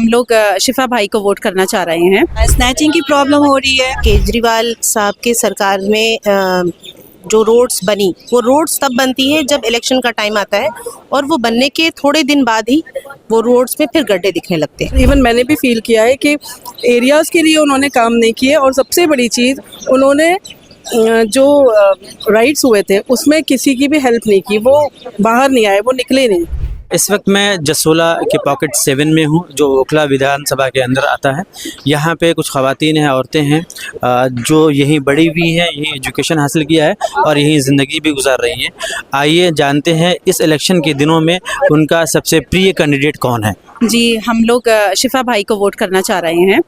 हम लोग शिफा भाई को वोट करना चाह रहे हैं। स्नैचिंग की प्रॉब्लम हो रही है। केजरीवाल साहब की सरकार में जो रोड्स बनी, वो रोड्स तब बनती है जब इलेक्शन का टाइम आता है, और वो बनने के थोड़े दिन बाद ही वो रोड्स में फिर गड्ढे दिखने लगते हैं। इवन मैंने भी फील किया है कि एरियाज़ के लिए उन्होंने काम नहीं किए, और सबसे बड़ी चीज़ उन्होंने जो राइट्स हुए थे उसमें किसी की भी हेल्प नहीं की, वो बाहर नहीं आए, वो निकले नहीं। इस वक्त मैं जसोला के पॉकेट 7 में हूँ, जो ओखला विधानसभा के अंदर आता है। यहाँ पे कुछ ख़वातीन हैं, औरतें हैं, जो यहीं बड़ी हुई हैं, यहीं एजुकेशन हासिल किया है और यहीं ज़िंदगी भी गुजार रही हैं। आइए जानते हैं इस इलेक्शन के दिनों में उनका सबसे प्रिय कैंडिडेट कौन है। जी, हम लोग शिफा भाई को वोट करना चाह रहे हैं,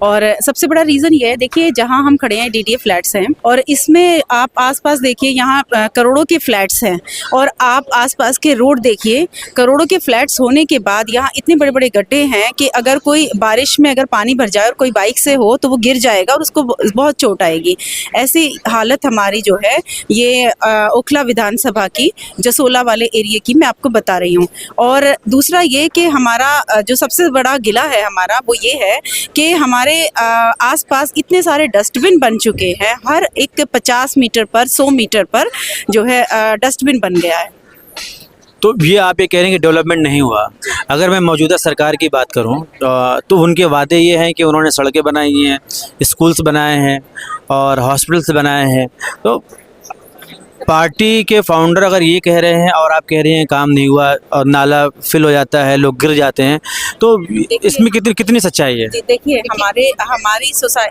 और सबसे बड़ा रीज़न ये है, देखिए जहाँ हम खड़े हैं डीडीए फ्लैट्स हैं, और इसमें आप आसपास देखिए यहाँ करोड़ों के फ्लैट्स हैं, और आप आसपास के रोड देखिए, करोड़ों के फ्लैट्स होने के बाद यहाँ इतने बड़े बड़े गड्ढे हैं कि अगर कोई बारिश में अगर पानी भर जाए और कोई बाइक से हो तो वो गिर जाएगा और उसको बहुत चोट आएगी। ऐसी हालत हमारी जो है ये ओखला विधानसभा की जसोला वाले एरिया की मैं आपको बता रही हूँ। और दूसरा ये कि हमारा जो सबसे बड़ा गिला है हमारा वो ये है कि हमारे आसपास इतने सारे डस्टबिन बन चुके हैं, हर एक 50 मीटर पर 100 मीटर पर जो है डस्टबिन बन गया है। तो ये आप ये कह रहे हैं कि डेवलपमेंट नहीं हुआ। अगर मैं मौजूदा सरकार की बात करूं तो उनके वादे ये हैं कि उन्होंने सड़कें बनाई हैं, स्कूल्स बनाए हैं और हॉस्पिटल्स बनाए हैं। तो पार्टी के फाउंडर अगर ये कह रहे हैं और आप कह रहे हैं काम नहीं हुआ और नाला फिल हो जाता है, लोग गिर जाते हैं, तो इसमें कितनी सच्चाई है? देखिए हमारी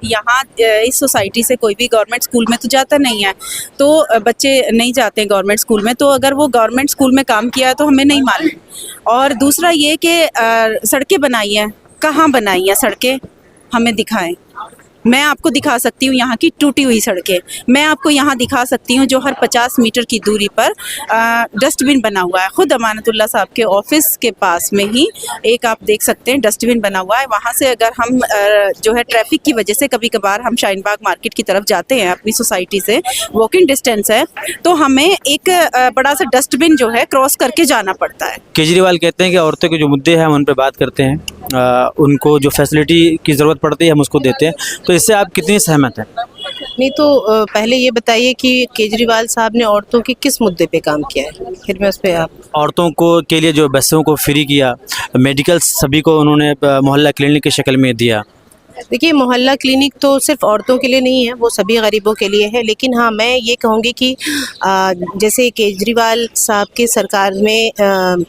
यहाँ इस सोसाइटी से कोई भी गवर्नमेंट स्कूल में तो जाता नहीं है, तो बच्चे नहीं जाते हैं गवर्नमेंट स्कूल में, तो अगर वो गवर्नमेंट स्कूल में काम किया है तो हमें नहीं मालूम। और दूसरा ये कि सड़कें बनाई हैं, कहाँ बनाई हैं सड़कें, हमें दिखाएं। मैं आपको दिखा सकती हूँ यहाँ की टूटी हुई सड़कें, मैं आपको यहाँ दिखा सकती हूँ जो हर 50 मीटर की दूरी पर डस्टबिन बना हुआ है। ख़ुद अमानतुल्लाह साहब के ऑफिस के पास में ही एक आप देख सकते हैं डस्टबिन बना हुआ है। वहाँ से अगर हम जो है ट्रैफिक की वजह से कभी कभार हम शाहीन बाग मार्केट की तरफ जाते हैं, अपनी सोसाइटी से वॉकिंग डिस्टेंस है, तो हमें एक बड़ा सा डस्टबिन जो है क्रॉस करके जाना पड़ता है। केजरीवाल कहते हैं कि औरतों के जो मुद्दे हैं हम उन पर बात करते हैं, उनको जो फैसिलिटी की ज़रूरत पड़ती है हम उसको देते हैं। तो इससे आप कितनी सहमत हैं? नहीं तो पहले ये बताइए कि केजरीवाल साहब ने औरतों के किस मुद्दे पे काम किया है, फिर मैं उस पर आप। औरतों को के लिए जो बसों को फ्री किया, मेडिकल सभी को उन्होंने मोहल्ला क्लिनिक की शक्ल में दिया। देखिए मोहल्ला क्लिनिक तो सिर्फ औरतों के लिए नहीं है, वो सभी गरीबों के लिए है। लेकिन हाँ, मैं ये कहूँगी कि जैसे केजरीवाल साहब की सरकार में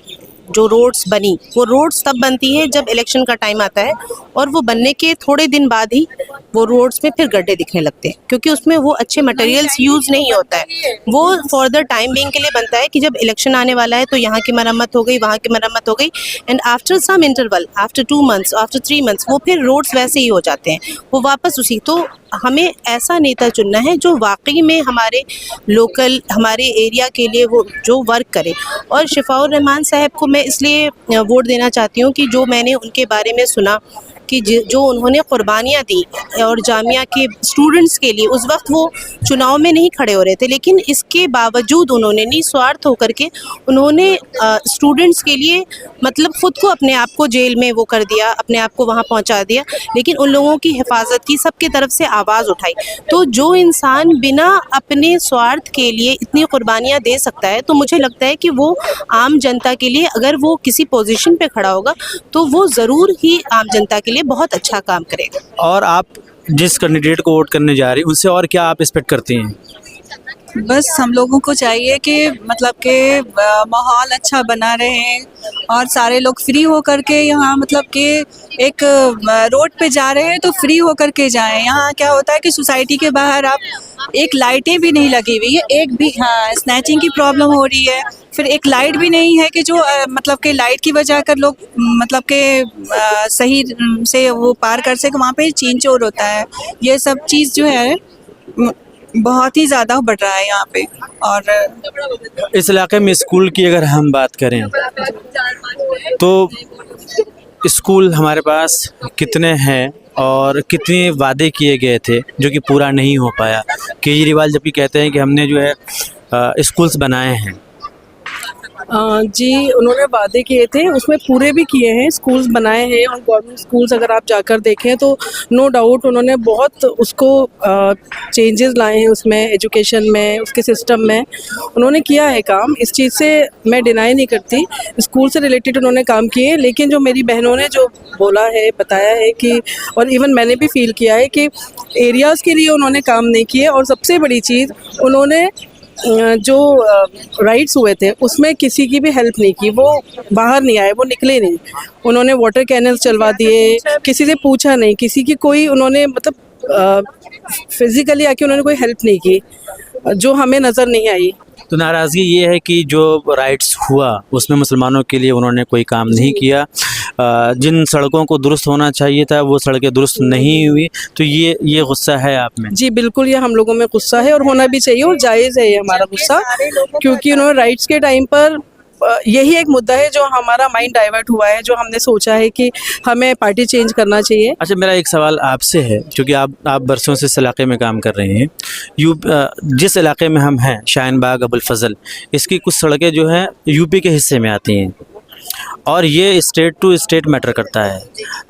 जो रोड्स बनी, वो रोड्स तब बनती है जब इलेक्शन का टाइम आता है, और वो बनने के थोड़े दिन बाद ही वो रोड्स में फिर गड्ढे दिखने लगते हैं, क्योंकि उसमें वो अच्छे मटेरियल्स यूज़ नहीं होता है। वो फॉर द टाइम बीइंग के लिए बनता है कि जब इलेक्शन आने वाला है तो यहाँ की मरम्मत हो गई, वहाँ की मरम्मत हो गई, and after some interval, after 2 months, after 3 months, वो फिर रोड्स वैसे ही हो जाते हैं, वो वापस उसी। तो हमें ऐसा नेता चुनना है जो वाकई में हमारे लोकल, हमारे एरिया के लिए वो जो वर्क करे। और शिफाउर रहमान साहब को मैं इसलिए वोट देना चाहती हूँ कि जो मैंने उनके बारे में सुना कि जो उन्होंने कुर्बानियाँ दी और जामिया के स्टूडेंट्स के लिए, उस वक्त वो चुनाव में नहीं खड़े हो रहे थे, लेकिन इसके बावजूद उन्होंने निस्वार्थ होकर के उन्होंने स्टूडेंट्स के लिए मतलब ख़ुद को, अपने आप को जेल में वो कर दिया, अपने आप को वहाँ पहुँचा दिया, लेकिन उन लोगों की हिफाजत की, सबकी तरफ से आवाज़ उठाई। तो जो इंसान बिना अपने स्वार्थ के लिए इतनी कुर्बानियाँ दे सकता है, तो मुझे लगता है कि वो आम जनता के लिए, अगर वो किसी पोजीशन पे खड़ा होगा तो वो ज़रूर ही आम जनता के लिए बहुत अच्छा काम करेगा। और आप जिस कैंडिडेट को वोट करने जा रही हैं उनसे और क्या आप एक्सपेक्ट करती हैं? बस हम लोगों को चाहिए कि मतलब कि माहौल अच्छा बना रहे और सारे लोग फ्री हो कर के यहाँ, मतलब कि एक रोड पे जा रहे हैं तो फ्री हो कर के जाएं। यहाँ क्या होता है कि सोसाइटी के बाहर आप एक लाइटें भी नहीं लगी हुई है, एक भी, हाँ, स्नैचिंग की प्रॉब्लम हो रही है, फिर एक लाइट भी नहीं है कि जो मतलब कि लाइट की वजह कर लोग मतलब कि सही से वो पार कर सके, वहाँ पे छीन चोर होता है। ये सब चीज़ जो है बहुत ही ज़्यादा बढ़ रहा है यहाँ पे। और इस इलाके में स्कूल की अगर हम बात करें तो स्कूल हमारे पास कितने हैं और कितने वादे किए गए थे जो कि पूरा नहीं हो पाया? केजरीवाल जबकि कहते हैं कि हमने जो है स्कूल्स बनाए हैं, जी, उन्होंने वादे किए थे, उसमें पूरे भी किए हैं, स्कूल्स बनाए हैं और गवर्नमेंट स्कूल्स अगर आप जाकर देखें तो नो डाउट उन्होंने बहुत उसको चेंजेस लाए हैं उसमें, एजुकेशन में, उसके सिस्टम में उन्होंने किया है काम। इस चीज़ से मैं डिनाई नहीं करती, स्कूल से रिलेटेड उन्होंने काम किए, लेकिन जो मेरी बहनों ने जो बोला है, बताया है कि, और इवन मैंने भी फील किया है कि एरियाज़ के लिए उन्होंने काम नहीं किए, और सबसे बड़ी चीज़ उन्होंने जो राइट्स हुए थे उसमें किसी की भी हेल्प नहीं की, वो बाहर नहीं आए, वो निकले नहीं। उन्होंने वाटर कैनल्स चलवा दिए, किसी से पूछा नहीं, किसी की कोई उन्होंने मतलब फिजिकली आके उन्होंने कोई हेल्प नहीं की, जो हमें नज़र नहीं आई। तो नाराज़गी ये है कि जो राइट्स हुआ उसमें मुसलमानों के लिए उन्होंने कोई काम नहीं किया। जिन सड़कों को दुरुस्त होना चाहिए था वो सड़कें दुरुस्त नहीं हुई, तो ये गुस्सा है आप में? जी बिल्कुल, ये हम लोगों में गुस्सा है और होना भी चाहिए, और जायज़ है ये हमारा गुस्सा, क्योंकि उन्होंने राइट्स के टाइम पर यही एक मुद्दा है जो हमारा माइंड डाइवर्ट हुआ है, जो हमने सोचा है कि हमें पार्टी चेंज करना चाहिए। अच्छा, मेरा एक सवाल आपसे है, क्योंकि आप बरसों से इस इलाके में काम कर रहे हैं। जिस इलाके में हम हैं, शाहीन बाग, अबुल फजल, इसकी कुछ सड़कें जो हैं यूपी के हिस्से में आती हैं, और ये स्टेट टू स्टेट मैटर करता है,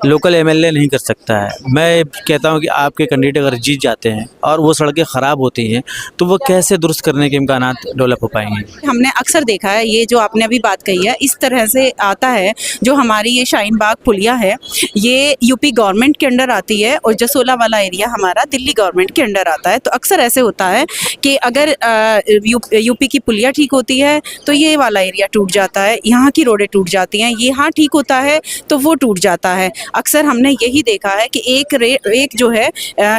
लोकल एमएलए नहीं कर सकता है। मैं कहता हूँ कि आपके कैंडिडेट अगर जीत जाते हैं और वो सड़कें ख़राब होती हैं तो वो कैसे दुरुस्त करने के इम्कानात डेवलप हो पाएंगे? हमने अक्सर देखा है, ये जो आपने अभी बात कही है इस तरह से आता है। जो हमारी ये शाहीन बाग पुलिया है, ये यूपी गवर्नमेंट के अंडर आती है, और जसोला वाला एरिया हमारा दिल्ली गवर्नमेंट के अंडर आता है। तो अक्सर ऐसे होता है कि अगर यूपी की पुलिया ठीक होती है तो ये वाला एरिया टूट जाता है, यहाँ की रोडें टूट जाती हैं, यहाँ ठीक होता है तो वो टूट जाता है। अक्सर हमने यही देखा है कि एक जो है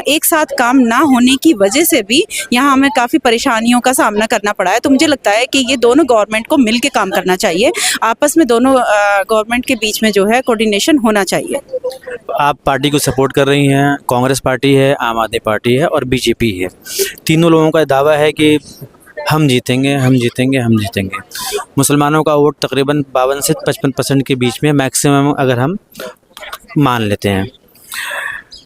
एक साथ काम ना होने की वजह से भी यहाँ हमें काफ़ी परेशानियों का सामना करना पड़ा है। तो मुझे लगता है कि ये दोनों गवर्नमेंट को मिल के काम करना चाहिए, आपस में दोनों गवर्नमेंट के बीच में जो है कोऑर्डिनेशन होना चाहिए। आप पार्टी को सपोर्ट कर रही हैं, कांग्रेस पार्टी है, आम आदमी पार्टी है और बीजेपी है। तीनों लोगों का दावा है कि हम जीतेंगे, हम जीतेंगे, हम जीतेंगे। मुसलमानों का वोट तकरीबन 52 से 55% के बीच में मैक्सिमम अगर हम मान लेते हैं।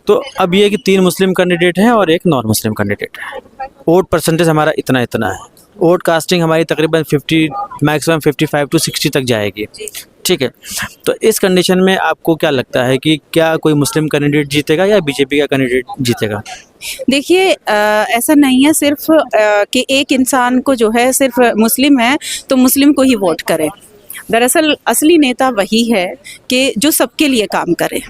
तो अब ये कि 3 मुस्लिम कैंडिडेट हैं और एक नॉन मुस्लिम कैंडिडेट है। वोट परसेंटेज हमारा इतना है, वोट कास्टिंग हमारी तकरीबन 50 मैक्सिमम 55 to 60 तक जाएगी, ठीक है। तो इस कंडीशन में आपको क्या लगता है कि क्या कोई मुस्लिम कैंडिडेट जीतेगा या बीजेपी का कैंडिडेट जीतेगा? देखिए, ऐसा नहीं है सिर्फ कि एक इंसान को जो है सिर्फ मुस्लिम है तो मुस्लिम को ही वोट करे। दरअसल असली नेता वही है कि जो सबके लिए काम करे,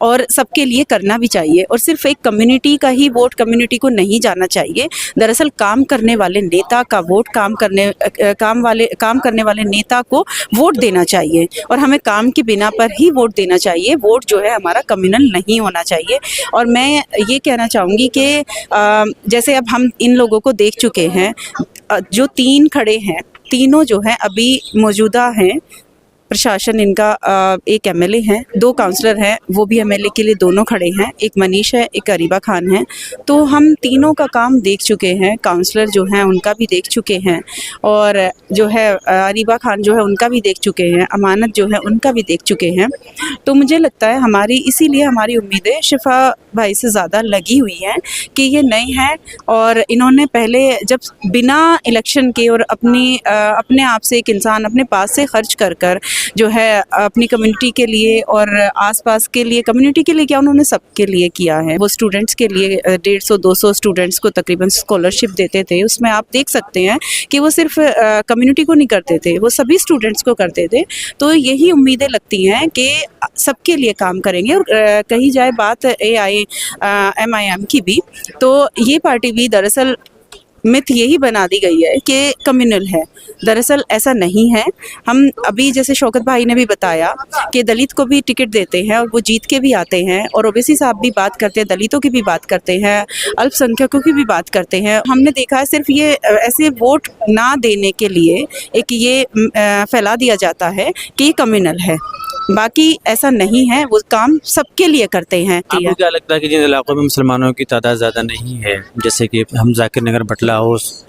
और सबके लिए करना भी चाहिए, और सिर्फ एक कम्युनिटी का ही वोट कम्युनिटी को नहीं जाना चाहिए। दरअसल काम करने वाले नेता का वोट काम करने वाले नेता को वोट देना चाहिए, और हमें काम की बिना पर ही वोट देना चाहिए। वोट जो है हमारा कम्युनल नहीं होना चाहिए। और मैं ये कहना चाहूँगी कि जैसे अब हम इन लोगों को देख चुके हैं, जो 3 खड़े हैं, तीनों जो हैं अभी मौजूदा हैं। प्रशासन इनका एक एमएलए हैं, 2 काउंसलर हैं, वो भी एमएलए के लिए दोनों खड़े हैं, एक मनीष है, एक अरीबा खान है। तो हम तीनों का काम देख चुके हैं, काउंसलर जो हैं उनका भी देख चुके हैं, और जो है अरीबा खान जो है उनका भी देख चुके हैं, अमानत जो है उनका भी देख चुके हैं। तो मुझे लगता है इसीलिए हमारी उम्मीदें शिफा भाई से ज़्यादा लगी हुई हैं कि ये नए हैं, और इन्होंने पहले जब बिना इलेक्शन के और अपने आप से एक इंसान अपने पास से खर्च कर जो है अपनी कम्युनिटी के लिए और आसपास के लिए, कम्युनिटी के लिए क्या, उन्होंने सबके लिए किया है। वो स्टूडेंट्स के लिए 150-200 स्टूडेंट्स को तकरीबन स्कॉलरशिप देते थे। उसमें आप देख सकते हैं कि वो सिर्फ कम्युनिटी को नहीं करते थे, वो सभी स्टूडेंट्स को करते थे। तो यही उम्मीदें लगती हैं कि सबके लिए काम करेंगे। और कही जाए बात MIM की भी, तो ये पार्टी भी दरअसल मिथ यही बना दी गई है कि कम्युनल है। दरअसल ऐसा नहीं है। हम अभी जैसे शौकत भाई ने भी बताया कि दलित को भी टिकट देते हैं और वो जीत के भी आते हैं, और ओबीसी साहब भी बात करते हैं, दलितों की भी बात करते हैं, अल्पसंख्यकों की भी बात करते हैं। हमने देखा है सिर्फ ये ऐसे वोट ना देने के लिए एक ये फैला दिया जाता है कि ये कम्युनल है। बाकी ऐसा नहीं है, वो काम सबके लिए करते हैं। आपको क्या लगता है कि जिन इलाकों में मुसलमानों की तादाद ज़्यादा नहीं है, जैसे कि हम जाकिर नगर, बटला हाउस,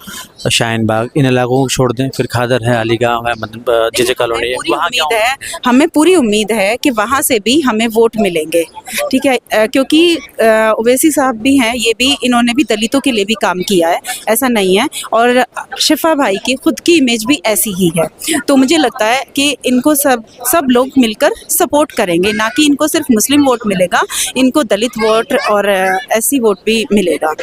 शाहीन बाग, इन इलाकों को छोड़ दें, फिर खादर है, अलीगांव है, मतलब जे कॉलोनी है, वहाँ क्या होगा? हमें पूरी उम्मीद है कि वहाँ से भी हमें वोट मिलेंगे, ठीक है, क्योंकि ओवैसी साहब भी हैं, ये भी, इन्होंने भी दलितों के लिए भी काम किया है, ऐसा नहीं है, और शिफा भाई की खुद की इमेज भी ऐसी ही है। तो मुझे लगता है कि इनको सब लोग मिलकर सपोर्ट करेंगे, ना कि इनको सिर्फ मुस्लिम वोट मिलेगा, इनको दलित वोट और एससी वोट भी मिलेगा।